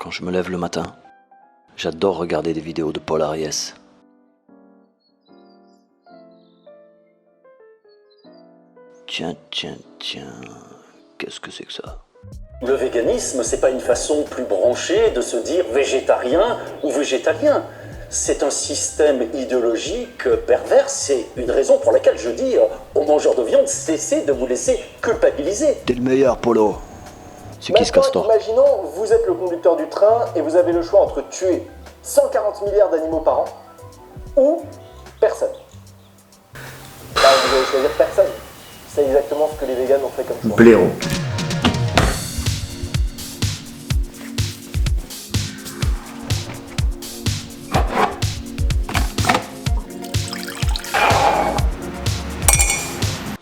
Quand je me lève le matin, j'adore regarder des vidéos de Paul Ariès. Tiens, qu'est-ce que c'est que ça? Le véganisme, c'est pas une façon plus branchée de se dire végétarien ou végétalien. C'est un système idéologique pervers. C'est une raison pour laquelle je dis aux mangeurs de viande, cessez de vous laisser culpabiliser. T'es le meilleur, Polo. C'est qui ce castor? Imaginons, vous êtes le conducteur du train et vous avez le choix entre tuer 140 milliards d'animaux par an ou personne. Bah, vous allez choisir personne. C'est exactement ce que les véganes ont fait comme choix. Blaireau.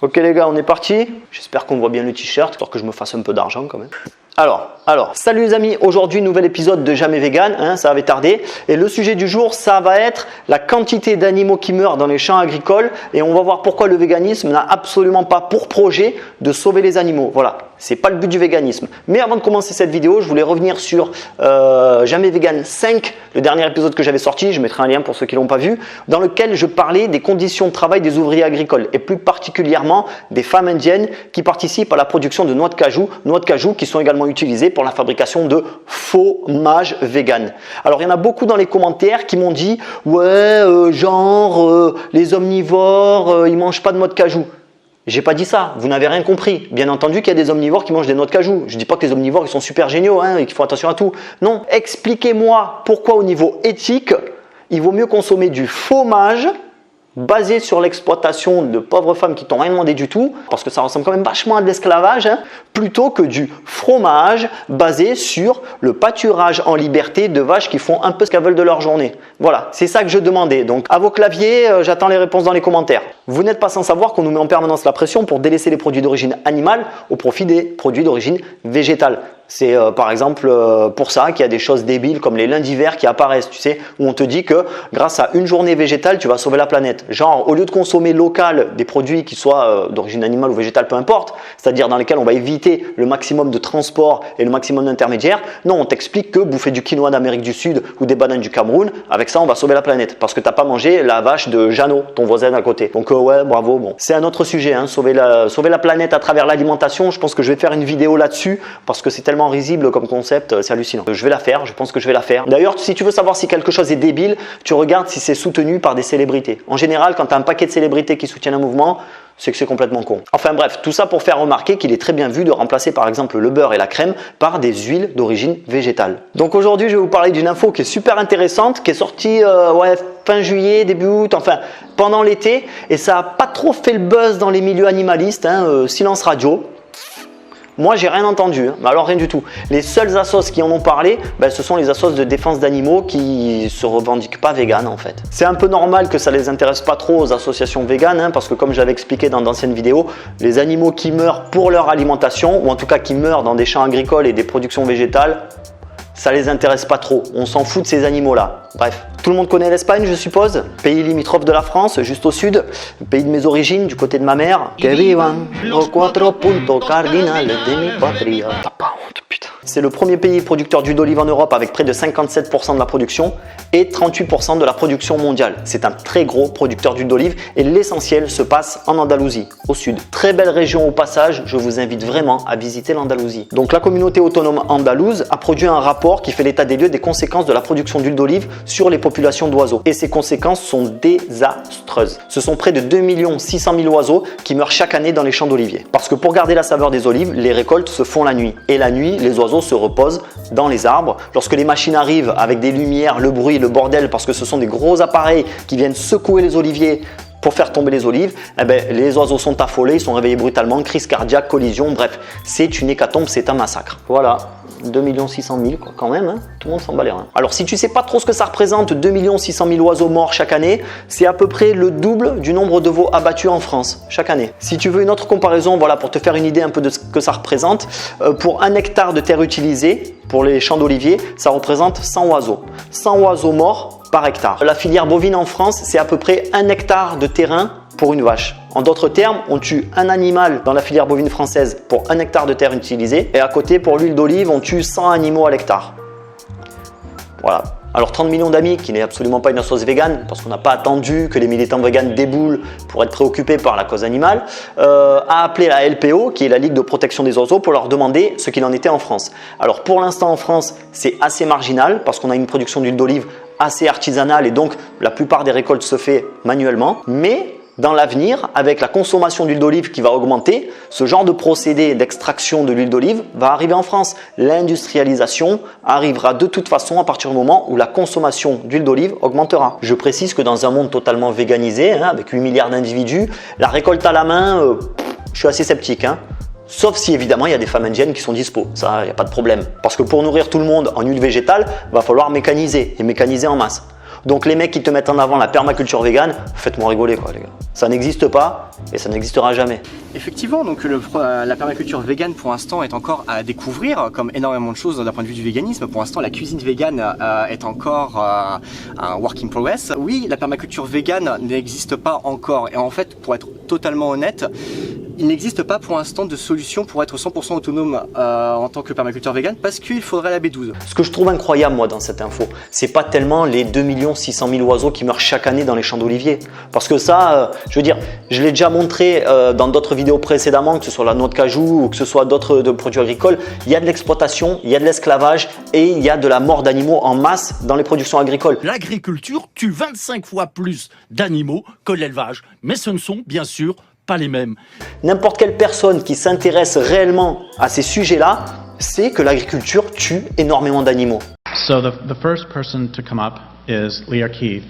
Ok les gars, on est parti. J'espère qu'on voit bien le t-shirt, histoire que je me fasse un peu d'argent quand même. Alors, salut les amis, aujourd'hui nouvel épisode de Jamais Vegan, ça avait tardé. Et le sujet du jour, ça va être la quantité d'animaux qui meurent dans les champs agricoles. Et on va voir pourquoi le véganisme n'a absolument pas pour projet de sauver les animaux. Voilà, c'est pas le but du véganisme. Mais avant de commencer cette vidéo, je voulais revenir sur Jamais Vegan 5, le dernier épisode que j'avais sorti, je mettrai un lien pour ceux qui l'ont pas vu, dans lequel je parlais des conditions de travail des ouvriers agricoles et plus particulièrement des femmes indiennes qui participent à la production de noix de cajou qui sont également utilisées pour la fabrication de fromage vegan. Alors il y en a beaucoup dans les commentaires qui m'ont dit ouais les omnivores ils mangent pas de noix de cajou. J'ai pas dit ça, vous n'avez rien compris. Bien entendu qu'il y a des omnivores qui mangent des noix de cajou. Je dis pas que les omnivores ils sont super géniaux et qu'ils font attention à tout. Non, expliquez-moi pourquoi au niveau éthique il vaut mieux consommer du fromage basé sur l'exploitation de pauvres femmes qui t'ont rien demandé du tout, parce que ça ressemble quand même vachement à de l'esclavage, plutôt que du fromage basé sur le pâturage en liberté de vaches qui font un peu ce qu'elles veulent de leur journée. Voilà, c'est ça que je demandais. Donc à vos claviers, j'attends les réponses dans les commentaires. Vous n'êtes pas sans savoir qu'on nous met en permanence la pression pour délaisser les produits d'origine animale au profit des produits d'origine végétale. C'est par exemple pour ça qu'il y a des choses débiles comme les lundis verts qui apparaissent, tu sais, où on te dit que grâce à une journée végétale, tu vas sauver la planète. Genre, au lieu de consommer local des produits qui soient d'origine animale ou végétale, peu importe, c'est-à-dire dans lesquels on va éviter le maximum de transport et le maximum d'intermédiaires, non, on t'explique que bouffer du quinoa d'Amérique du Sud ou des bananes du Cameroun, avec ça, on va sauver la planète parce que tu n'as pas mangé la vache de Jeannot, ton voisin d'à côté. Donc ouais, bravo, bon. C'est un autre sujet, sauver la planète à travers l'alimentation. Je pense que je vais faire une vidéo là-dessus parce que c'est tellement risible comme concept, c'est hallucinant. Je vais la faire, je pense que je vais la faire. D'ailleurs, si tu veux savoir si quelque chose est débile, tu regardes si c'est soutenu par des célébrités. En général, quand tu as un paquet de célébrités qui soutiennent un mouvement, c'est que c'est complètement con. Enfin bref, tout ça pour faire remarquer qu'il est très bien vu de remplacer par exemple le beurre et la crème par des huiles d'origine végétale. Donc aujourd'hui, je vais vous parler d'une info qui est super intéressante, qui est sortie fin juillet, début août, enfin pendant l'été, et ça n'a pas trop fait le buzz dans les milieux animalistes, silence radio. Moi, j'ai rien entendu, mais alors rien du tout. Les seuls assos qui en ont parlé, ce sont les assos de défense d'animaux qui se revendiquent pas véganes en fait. C'est un peu normal que ça les intéresse pas trop aux associations véganes, parce que comme j'avais expliqué dans d'anciennes vidéos, les animaux qui meurent pour leur alimentation, ou en tout cas qui meurent dans des champs agricoles et des productions végétales, ça les intéresse pas trop. On s'en fout de ces animaux-là. Bref, tout le monde connaît l'Espagne, je suppose. Pays limitrophe de la France, juste au sud. Pays de mes origines, du côté de ma mère. Que vivan los cuatro puntos cardinales de mi patria. T'as pas honte, putain. C'est le premier pays producteur d'huile d'olive en Europe avec près de 57% de la production et 38% de la production mondiale. C'est un très gros producteur d'huile d'olive et l'essentiel se passe en Andalousie, au sud. Très belle région au passage, je vous invite vraiment à visiter l'Andalousie. Donc la communauté autonome andalouse a produit un rapport qui fait l'état des lieux des conséquences de la production d'huile d'olive sur les populations d'oiseaux. Et ces conséquences sont désastreuses. Ce sont près de 2 600 000 oiseaux qui meurent chaque année dans les champs d'oliviers. Parce que pour garder la saveur des olives, les récoltes se font la nuit. Et la nuit, les oiseaux se reposent dans les arbres. Lorsque les machines arrivent avec des lumières, le bruit, le bordel, parce que ce sont des gros appareils qui viennent secouer les oliviers pour faire tomber les olives, les oiseaux sont affolés, ils sont réveillés brutalement, crise cardiaque, collision, bref, c'est une hécatombe, c'est un massacre. Voilà, 2 600 000 quoi, quand même, tout le monde s'en bat les reins. Alors si tu sais pas trop ce que ça représente, 2 600 000 oiseaux morts chaque année, c'est à peu près le double du nombre de veaux abattus en France chaque année. Si tu veux une autre comparaison, voilà, pour te faire une idée un peu de ce que ça représente, pour 1 hectare de terre utilisée, pour les champs d'oliviers, ça représente 100 oiseaux. 100 oiseaux morts par hectare. La filière bovine en France, c'est à peu près 1 hectare de terrain pour une vache. En d'autres termes, on tue un animal dans la filière bovine française pour 1 hectare de terre utilisée et à côté, pour l'huile d'olive, on tue 100 animaux à l'hectare. Voilà. Alors 30 millions d'amis, qui n'est absolument pas une association végane, parce qu'on n'a pas attendu que les militants véganes déboulent pour être préoccupés par la cause animale, a appelé la LPO, qui est la Ligue de protection des oiseaux, pour leur demander ce qu'il en était en France. Alors pour l'instant en France, c'est assez marginal, parce qu'on a une production d'huile d'olive assez artisanale et donc la plupart des récoltes se fait manuellement, mais dans l'avenir, avec la consommation d'huile d'olive qui va augmenter, ce genre de procédé d'extraction de l'huile d'olive va arriver en France. L'industrialisation arrivera de toute façon à partir du moment où la consommation d'huile d'olive augmentera. Je précise que dans un monde totalement véganisé, avec 8 milliards d'individus, la récolte à la main, je suis assez sceptique. Sauf si évidemment il y a des femmes indiennes qui sont dispo, ça il n'y a pas de problème. Parce que pour nourrir tout le monde en huile végétale, il va falloir mécaniser et mécaniser en masse. Donc les mecs qui te mettent en avant la permaculture végane, faites-moi rigoler quoi les gars. Ça n'existe pas et ça n'existera jamais. Effectivement, donc la permaculture végane pour l'instant est encore à découvrir, comme énormément de choses d'un point de vue du véganisme. Pour l'instant, la cuisine végane est encore un work in progress. Oui, la permaculture végane n'existe pas encore. Et en fait, pour être totalement honnête, il n'existe pas pour l'instant de solution pour être 100% autonome en tant que permaculteur végane parce qu'il faudrait la B12. Ce que je trouve incroyable moi dans cette info, c'est pas tellement les 2 600 000 oiseaux qui meurent chaque année dans les champs d'oliviers. Parce que ça, je veux dire, je l'ai déjà montré dans d'autres vidéos précédemment, que ce soit la noix de cajou ou que ce soit d'autres produits agricoles, il y a de l'exploitation, il y a de l'esclavage et il y a de la mort d'animaux en masse dans les productions agricoles. L'agriculture tue 25 fois plus d'animaux que l'élevage, mais ce ne sont bien sûr pas les mêmes. N'importe quelle personne qui s'intéresse réellement à ces sujets-là sait que l'agriculture tue énormément d'animaux. So the first person to come up is Leah Keith.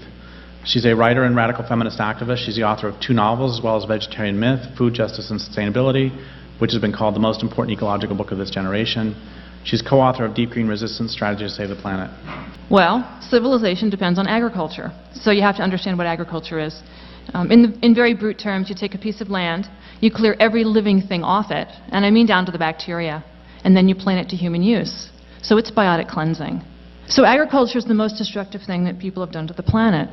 She's a writer and radical feminist activist. She's the author of 2 novels as well as Vegetarian Myth, Food Justice and Sustainability, which has been called the most important ecological book of this generation. She's co-author of Deep Green Resistance, Strategy to Save the Planet. Well, civilization depends on agriculture. So you have to understand what agriculture is. In very brute terms, you take a piece of land, you clear every living thing off it, and I mean down to the bacteria, and then you plant it to human use. So it's biotic cleansing. So agriculture is the most destructive thing that people have done to the planet.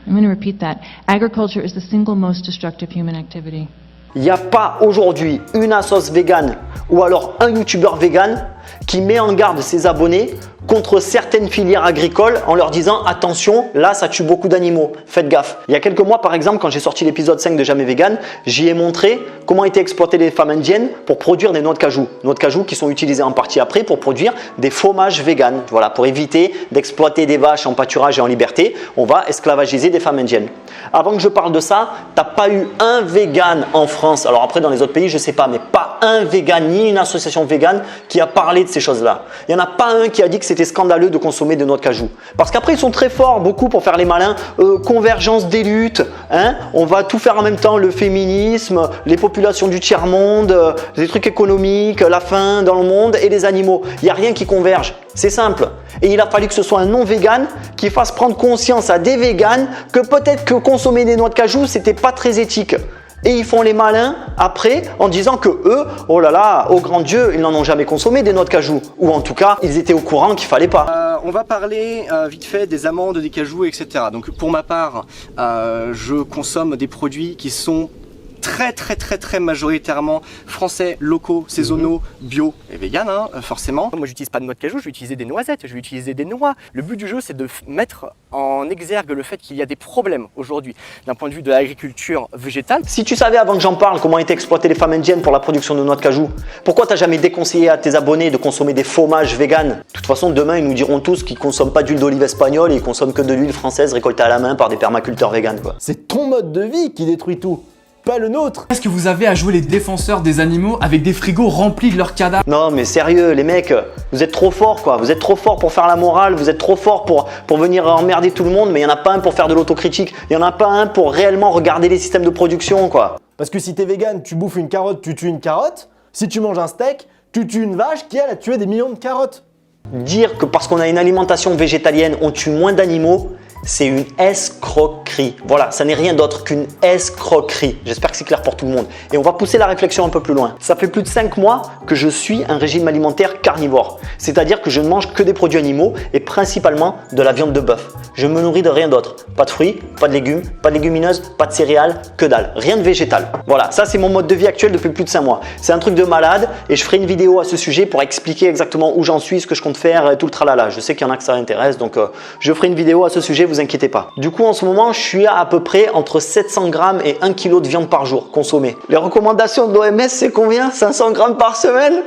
I'm going to repeat that. Agriculture is the single most destructive human activity. Il n'y a pas aujourd'hui une assoce végane ou alors un youtubeur vegan qui met en garde ses abonnés contre certaines filières agricoles en leur disant attention, là ça tue beaucoup d'animaux, faites gaffe. Il y a quelques mois par exemple, quand j'ai sorti l'épisode 5 de Jamais Vegan, j'y ai montré comment étaient exploitées les femmes indiennes pour produire des noix de cajou. Noix de cajou qui sont utilisées en partie après pour produire des fromages véganes. Voilà, pour éviter d'exploiter des vaches en pâturage et en liberté, on va esclavagiser des femmes indiennes. Avant que je parle de ça, t'as pas eu un vegan en France, alors après dans les autres pays je sais pas, mais pas un vegan ni une association végane qui a parlé de ces choses-là. Il n'y en a pas un qui a dit que c'était scandaleux de consommer des noix de cajou. Parce qu'après ils sont très forts, beaucoup pour faire les malins, convergence des luttes, on va tout faire en même temps, le féminisme, les populations du tiers-monde, les trucs économiques, la faim dans le monde et les animaux. Il n'y a rien qui converge, c'est simple. Et il a fallu que ce soit un non-vegan qui fasse prendre conscience à des véganes que peut-être que consommer des noix de cajou c'était pas très éthique. Et ils font les malins après en disant que eux, oh là là, au grand Dieu, ils n'en ont jamais consommé des noix de cajou. Ou en tout cas, ils étaient au courant qu'il fallait pas. On va parler vite fait des amandes, des cajous, etc. Donc pour ma part, je consomme des produits qui sont très majoritairement français, locaux, saisonnaux, bio et vegan, forcément. Moi j'utilise pas de noix de cajou, je vais utiliser des noisettes, je vais utiliser des noix. Le but du jeu c'est de mettre en exergue le fait qu'il y a des problèmes aujourd'hui d'un point de vue de l'agriculture végétale. Si tu savais avant que j'en parle comment étaient exploitées les femmes indiennes pour la production de noix de cajou, pourquoi t'as jamais déconseillé à tes abonnés de consommer des fromages véganes? De toute façon demain ils nous diront tous qu'ils consomment pas d'huile d'olive espagnole et ils consomment que de l'huile française récoltée à la main par des permaculteurs véganes quoi. C'est ton mode de vie qui détruit tout, pas le nôtre. Est-ce que vous avez à jouer les défenseurs des animaux avec des frigos remplis de leurs cadavres? Non mais sérieux les mecs, vous êtes trop forts quoi, vous êtes trop forts pour faire la morale, vous êtes trop forts pour venir emmerder tout le monde, mais il n'y en a pas un pour faire de l'autocritique, il n'y en a pas un pour réellement regarder les systèmes de production quoi. Parce que si t'es vegan, tu bouffes une carotte, tu tues une carotte. Si tu manges un steak, tu tues une vache qui elle a tué des millions de carottes. Dire que parce qu'on a une alimentation végétalienne, on tue moins d'animaux, c'est une escroquerie. Voilà, ça n'est rien d'autre qu'une escroquerie. J'espère que c'est clair pour tout le monde. Et on va pousser la réflexion un peu plus loin. Ça fait plus de 5 mois que je suis un régime alimentaire carnivore. C'est-à-dire que je ne mange que des produits animaux et principalement de la viande de bœuf. Je me nourris de rien d'autre. Pas de fruits, pas de légumes, pas de légumineuses, pas de céréales, que dalle. Rien de végétal. Voilà, ça c'est mon mode de vie actuel depuis plus de 5 mois. C'est un truc de malade et je ferai une vidéo à ce sujet pour expliquer exactement où j'en suis, ce que je compte faire et tout le tralala. Je sais qu'il y en a que ça intéresse, donc je ferai une vidéo à ce sujet, vous inquiétez pas. Du coup, en ce moment, je suis à peu près entre 700 grammes et 1 kg de viande par jour consommée. Les recommandations de l'OMS, c'est combien? 500 grammes par semaine?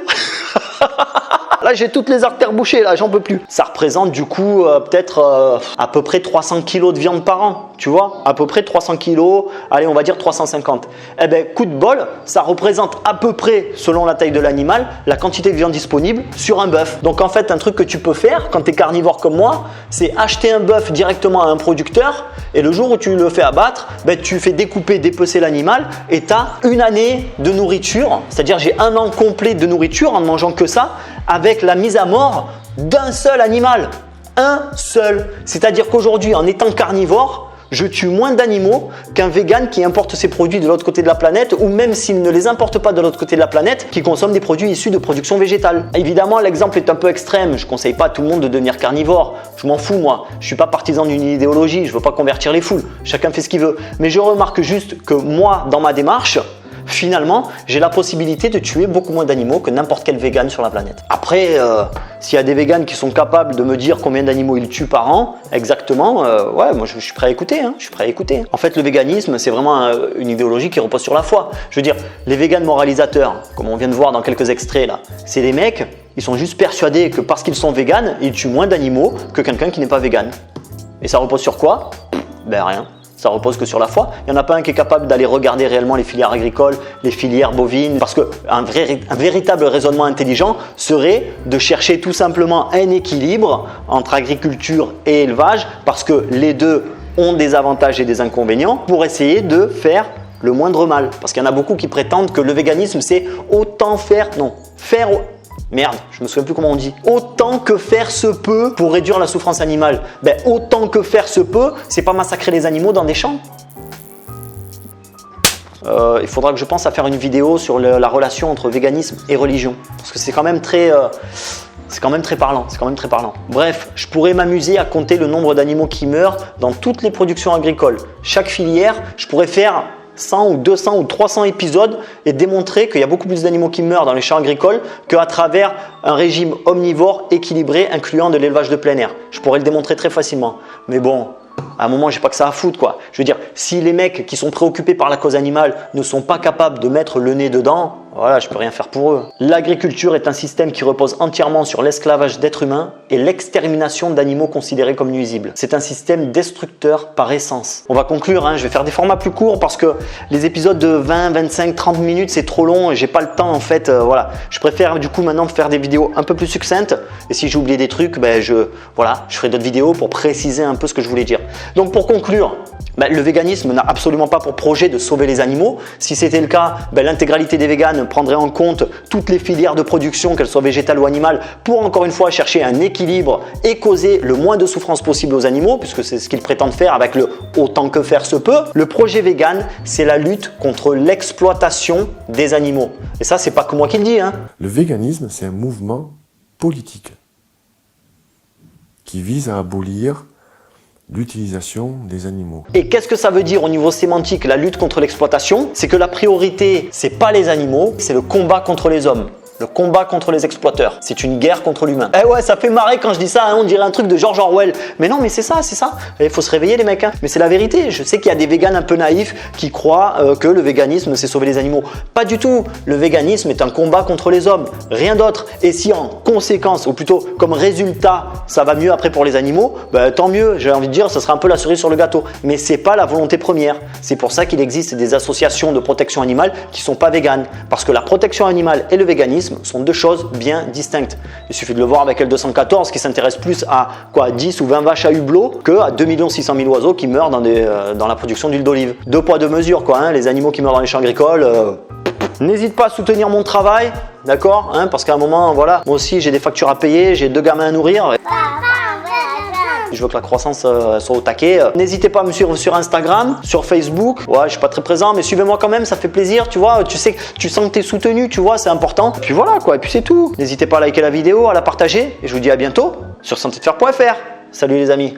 Là, j'ai toutes les artères bouchées, là, j'en peux plus. Ça représente du coup peut-être à peu près 300 kg de viande par an, tu vois? À peu près 300 kg, allez, on va dire 350. Eh ben, coup de bol, ça représente à peu près, selon la taille de l'animal, la quantité de viande disponible sur un bœuf. Donc en fait, un truc que tu peux faire quand tu es carnivore comme moi, c'est acheter un bœuf directement à un producteur et le jour où tu le fais abattre, ben, tu fais découper, dépecer l'animal et tu as une année de nourriture, c'est-à-dire j'ai un an complet de nourriture en ne mangeant que ça, avec la mise à mort d'un seul animal. Un seul. C'est-à-dire qu'aujourd'hui, en étant carnivore, je tue moins d'animaux qu'un vegan qui importe ses produits de l'autre côté de la planète ou même s'il ne les importe pas de l'autre côté de la planète, qui consomme des produits issus de production végétale. Évidemment, l'exemple est un peu extrême. Je ne conseille pas à tout le monde de devenir carnivore. Je m'en fous, moi. Je ne suis pas partisan d'une idéologie. Je ne veux pas convertir les foules. Chacun fait ce qu'il veut. Mais je remarque juste que moi, dans ma démarche, finalement, j'ai la possibilité de tuer beaucoup moins d'animaux que n'importe quel vegan sur la planète. Après, s'il y a des végans qui sont capables de me dire combien d'animaux ils tuent par an, exactement, ouais, moi je suis prêt à écouter. Je suis prêt à écouter. En fait, le véganisme, c'est vraiment une idéologie qui repose sur la foi. Je veux dire, les végans moralisateurs, comme on vient de voir dans quelques extraits là, c'est des mecs, ils sont juste persuadés que parce qu'ils sont véganes, ils tuent moins d'animaux que quelqu'un qui n'est pas végan. Et ça repose sur quoi? Ben rien. Ça repose que sur la foi. Il n'y en a pas un qui est capable d'aller regarder réellement les filières agricoles, les filières bovines, parce qu'un véritable raisonnement intelligent serait de chercher tout simplement un équilibre entre agriculture et élevage, parce que les deux ont des avantages et des inconvénients, pour essayer de faire le moindre mal. Parce qu'il y en a beaucoup qui prétendent que le véganisme, c'est autant faire, non, faire... Merde, je me souviens plus comment on dit. Autant que faire se peut pour réduire la souffrance animale. Ben, autant que faire se peut, c'est pas massacrer les animaux dans des champs. Il faudra que je pense à faire une vidéo sur la relation entre véganisme et religion. Parce que c'est quand même très... c'est quand même très parlant, Bref, je pourrais m'amuser à compter le nombre d'animaux qui meurent dans toutes les productions agricoles. Chaque filière, je pourrais faire 100 ou 200 ou 300 épisodes et démontrer qu'il y a beaucoup plus d'animaux qui meurent dans les champs agricoles qu'à travers un régime omnivore équilibré incluant de l'élevage de plein air. Je pourrais le démontrer très facilement. Mais bon, à un moment, j'ai pas que ça à foutre, quoi. Je veux dire, si les mecs qui sont préoccupés par la cause animale ne sont pas capables de mettre le nez dedans, voilà, je peux rien faire pour eux. L'agriculture est un système qui repose entièrement sur l'esclavage d'êtres humains et l'extermination d'animaux considérés comme nuisibles. C'est un système destructeur par essence. On va conclure, je vais faire des formats plus courts parce que les épisodes de 20, 25, 30 minutes, c'est trop long et j'ai pas le temps en fait. Voilà, je préfère du coup maintenant faire des vidéos un peu plus succinctes et si j'ai oublié des trucs, ben je ferai d'autres vidéos pour préciser un peu ce que je voulais dire. Donc pour conclure, le véganisme n'a absolument pas pour projet de sauver les animaux. Si c'était le cas, l'intégralité des véganes prendrait en compte toutes les filières de production, qu'elles soient végétales ou animales, pour encore une fois chercher un équilibre et causer le moins de souffrance possible aux animaux, puisque c'est ce qu'ils prétendent faire avec le « autant que faire se peut ». Le projet vegan, c'est la lutte contre l'exploitation des animaux. Et ça, c'est pas que moi qui le dis. Le véganisme, c'est un mouvement politique qui vise à abolir l'utilisation des animaux. Et qu'est-ce que ça veut dire au niveau sémantique, la lutte contre l'exploitation? C'est que la priorité, c'est pas les animaux, c'est le combat contre les hommes. Le combat contre les exploiteurs. C'est une guerre contre l'humain. Eh ouais, ça fait marrer quand je dis ça, on dirait un truc de George Orwell. Mais non, mais c'est ça. Il faut se réveiller les mecs. Mais c'est la vérité. Je sais qu'il y a des véganes un peu naïfs qui croient que le véganisme, c'est sauver les animaux. Pas du tout. Le véganisme est un combat contre les hommes. Rien d'autre. Et si en conséquence, ou plutôt comme résultat, ça va mieux après pour les animaux, tant mieux. J'ai envie de dire, ça sera un peu la cerise sur le gâteau. Mais c'est pas la volonté première. C'est pour ça qu'il existe des associations de protection animale qui sont pas véganes. Parce que la protection animale et le véganisme sont deux choses bien distinctes. Il suffit de le voir avec L214 qui s'intéresse plus à 10 ou 20 vaches à hublot que à 2 600 000 oiseaux qui meurent dans la production d'huile d'olive. Deux poids, deux mesures, les animaux qui meurent dans les champs agricoles. N'hésite pas à soutenir mon travail, d'accord, parce qu'à un moment, voilà, moi aussi j'ai des factures à payer, j'ai 2 gamins à nourrir. Je veux que la croissance soit au taquet. N'hésitez pas à me suivre sur Instagram, sur Facebook. Ouais, je suis pas très présent, mais suivez-moi quand même, ça fait plaisir, tu vois. Tu sais, tu sens que tu es soutenu, tu vois, c'est important. Et puis voilà, et puis c'est tout. N'hésitez pas à liker la vidéo, à la partager. Et je vous dis à bientôt sur santédefer.fr. Salut les amis.